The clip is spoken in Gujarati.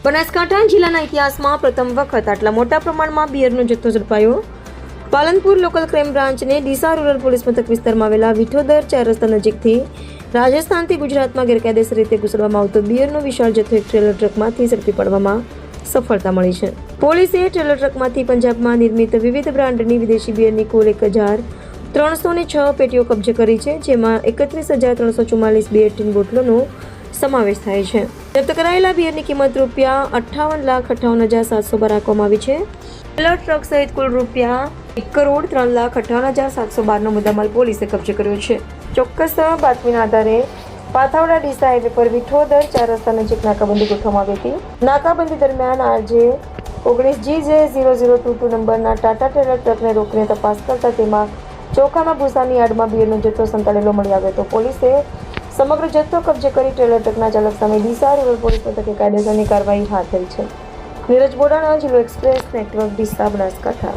બનાસકાંઠા જિલ્લાના ઇતિહાસમાં પ્રથમ વખત આટલા મોટા પ્રમાણમાં બિયરનો જથ્થો ઝડપાયો. પાલનપુર લોકલ ક્રાઇમ બ્રાન્ચને ડીસા રૂરલ પોલીસ મથક વિસ્તારમાં આવેલા વિઠોદર 4 રસ્તા નજીકથી રાજસ્થાનથી ગુજરાતમાં ગેરકાયદેસર રીતે ઘૂસડવામાં આવતો બિયરનો વિશાળ જથ્થો એક ટ્રેલર ટ્રકમાંથી ઝડપી પાડવામાં સફળતા મળી છે. પોલીસે ટ્રેલર ટ્રકમાંથી પંજાબમાં નિર્મિત વિવિધ બ્રાન્ડની વિદેશી બિયરની કુલ 1306 પેટીઓ કબજે કરી છે, જેમાં 31,344 બિયર ટીન બોટલોનો સમાવેશ થાય છે. જપ્ત કરાયેલા બિયરની કિંમત ₹58,58,712 રાખવામાં આવી છે. ટ્રેલર ટ્રક સહિત કુલ ₹1,03,58,712 નો મુદ્દામાલ પોલીસે કબજે કર્યો છે. ચોક્કસ બાતમીના આધારે પાથાવડા ડીસા હાઈવે પર વિઠોદર 4 રસ્તા નજીક નાકાબંધી ગોઠવવામાં આવી હતી. નાકાબંધી દરમિયાન આજે 19GJ0022 નંબરના ટાટા ટ્રેલર ટ્રકને રોકીને તપાસ કરતા તેમાં ચોખાના ભૂસાની યાર્ડમાં બિયરનો જથ્થો સંતાડેલો મળી આવ્યો હતો. પોલીસે સમગ્ર જથ્થો કબજે કરી ટ્રેલર ટ્રકના ચાલક સામે ડીસા રૂરલ પોલીસ મથકે કાયદેસરની કાર્યવાહી હાથ ધરી છે. નીરજ બોડાણા, જિલ્લો એક્સપ્રેસ નેટવર્ક, ડીસા, બનાસકાંઠા.